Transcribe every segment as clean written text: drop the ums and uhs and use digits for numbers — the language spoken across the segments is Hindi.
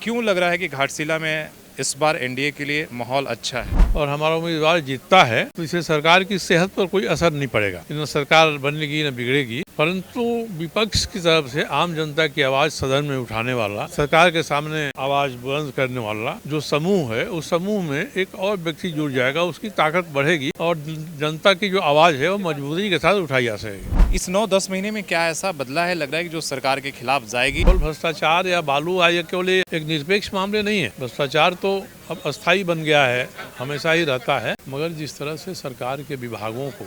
क्यों लग रहा है कि घाटशिला में इस बार एनडीए के लिए माहौल अच्छा है? और हमारा उम्मीदवार जीतता है तो इससे सरकार की सेहत पर कोई असर नहीं पड़ेगा। न सरकार बनेगी न बिगड़ेगी, परंतु विपक्ष की तरफ से आम जनता की आवाज सदन में उठाने वाला, सरकार के सामने आवाज बुलंद करने वाला जो समूह है, उस समूह में एक और व्यक्ति जुड़ जाएगा, उसकी ताकत बढ़ेगी और जनता की जो आवाज है वो मजबूती के साथ उठाई जा सकेगी। इस 9-10 महीने में क्या ऐसा बदला है, लग रहा है कि जो सरकार के खिलाफ जाएगी? केवल भ्रष्टाचार या बालू आयोग केवल एक निरपेक्ष मामले नहीं है। भ्रष्टाचार तो अब अस्थायी बन गया है, हमेशा ही रहता है, मगर जिस तरह से सरकार के विभागों को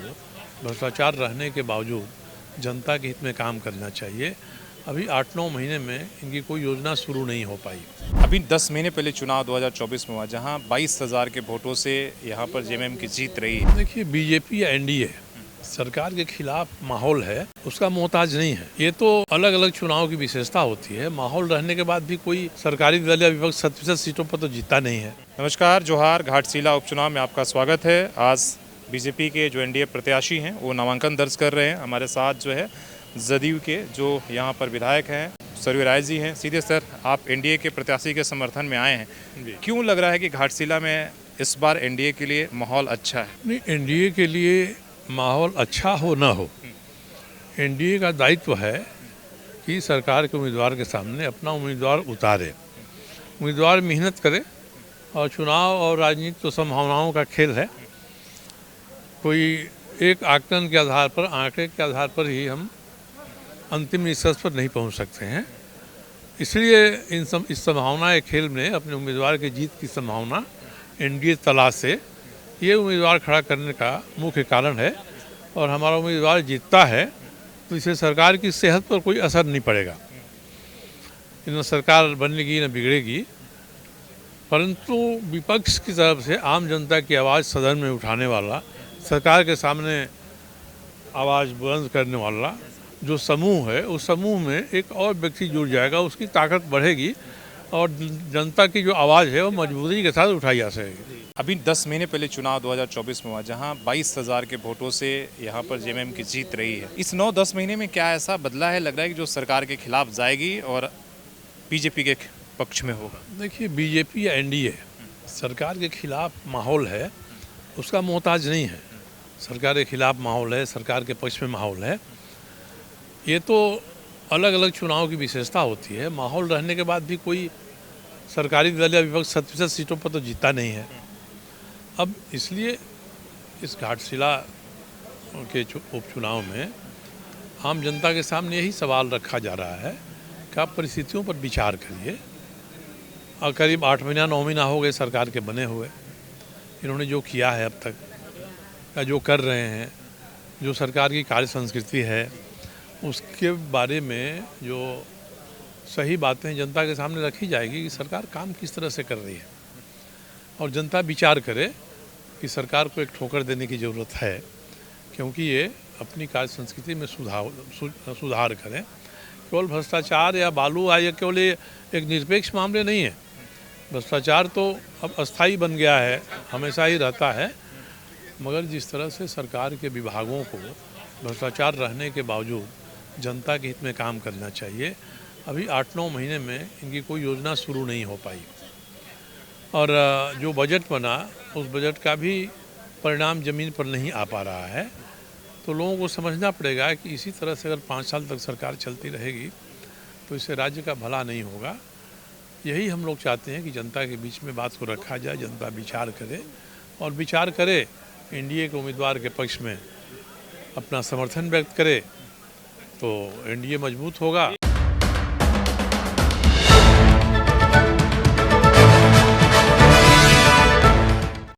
भ्रष्टाचार रहने के बावजूद जनता के हित में काम करना चाहिए, अभी 8-9 महीने में इनकी कोई योजना शुरू नहीं हो पाई। अभी 10 महीने पहले चुनाव 2024 में हुआ, जहां 22,000 के वोटों से यहां पर जेएमएम की जीत रही है। देखिए, बीजेपी या एनडीए सरकार के खिलाफ माहौल है, उसका मोहताज नहीं है। ये तो अलग अलग चुनाव की विशेषता होती है। माहौल रहने के बाद भी कोई सरकारी दल या विपक्ष 7% सीटों पर तो जीता नहीं है। नमस्कार, जोहार। घाटशिला उपचुनाव में आपका स्वागत है। आज बीजेपी के जो एनडीए प्रत्याशी हैं वो नामांकन दर्ज कर रहे हैं। हमारे साथ जो है जदयू के जो यहाँ पर विधायक हैं सरयू राय जी हैं। सीधे सर, आप एनडीए के प्रत्याशी के समर्थन में आए हैं, क्यों लग रहा है कि घाटशिला में इस बार एनडीए के लिए माहौल अच्छा है? नहीं, एनडीए के लिए माहौल अच्छा हो ना हो, एनडीए का दायित्व है कि सरकार के उम्मीदवार के सामने अपना उम्मीदवार उतारे, उम्मीदवार मेहनत करे। और चुनाव और राजनीति तो संभावनाओं का खेल है। कोई एक आकलन के आधार पर, आंकड़े के आधार पर ही हम अंतिम निष्कर्ष पर नहीं पहुंच सकते हैं। इसलिए इस संभावना खेल में अपने उम्मीदवार की जीत की संभावना एनडीए तलाश से ये उम्मीदवार खड़ा करने का मुख्य कारण है। और हमारा उम्मीदवार जीतता है तो इससे सरकार की सेहत पर कोई असर नहीं पड़ेगा। न सरकार बनेगी न बिगड़ेगी, परंतु विपक्ष की तरफ से आम जनता की आवाज़ सदन में उठाने वाला, सरकार के सामने आवाज़ बुलंद करने वाला जो समूह है, उस समूह में एक और व्यक्ति जुड़ जाएगा, उसकी ताकत बढ़ेगी और जनता की जो आवाज़ है वो मजबूती के साथ उठाई जा सकेगी। अभी 10 महीने पहले चुनाव 2024 में हुआ, जहां 22,000 के वोटों से यहां पर जेएमएम की जीत रही है। इस 9-10 महीने में क्या ऐसा बदला है, लग रहा है कि जो सरकार के खिलाफ जाएगी और बीजेपी के पक्ष में होगा? देखिए, बीजेपी या एनडीए सरकार के खिलाफ माहौल है, उसका मोहताज नहीं है। सरकार के खिलाफ माहौल है, सरकार के पक्ष में माहौल है। ये तो अलग अलग चुनाव की विशेषता होती है। माहौल रहने के बाद भी कोई सरकारी दल या विपक्ष 7% सीटों पर तो जीता नहीं है। अब इसलिए इस घाटशिला के उपचुनाव में आम जनता के सामने यही सवाल रखा जा रहा है कि आप परिस्थितियों पर विचार करिए। और करीब 8 महीना 9 महीना हो गए सरकार के बने हुए। इन्होंने जो किया है अब तक या जो कर रहे हैं, जो सरकार की कार्य संस्कृति है, उसके बारे में जो सही बातें जनता के सामने रखी जाएगी कि सरकार काम किस तरह से कर रही है। और जनता विचार करे कि सरकार को एक ठोकर देने की ज़रूरत है, क्योंकि ये अपनी कार्य संस्कृति में सुधार करें। केवल भ्रष्टाचार या बालू आयोग केवल एक निरपेक्ष मामले नहीं है। भ्रष्टाचार तो अब अस्थायी बन गया है, हमेशा ही रहता है, मगर जिस तरह से सरकार के विभागों को भ्रष्टाचार रहने के बावजूद जनता के हित में काम करना चाहिए, अभी 8-9 महीने में इनकी कोई योजना शुरू नहीं हो पाई। और जो बजट बना, उस बजट का भी परिणाम ज़मीन पर नहीं आ पा रहा है। तो लोगों को समझना पड़ेगा कि इसी तरह से अगर 5 साल तक सरकार चलती रहेगी तो इससे राज्य का भला नहीं होगा। यही हम लोग चाहते हैं कि जनता के बीच में बात को रखा जाए, जनता विचार करे और विचार करे, एनडीए के उम्मीदवार के पक्ष में अपना समर्थन व्यक्त करे, तो एनडीए मजबूत होगा।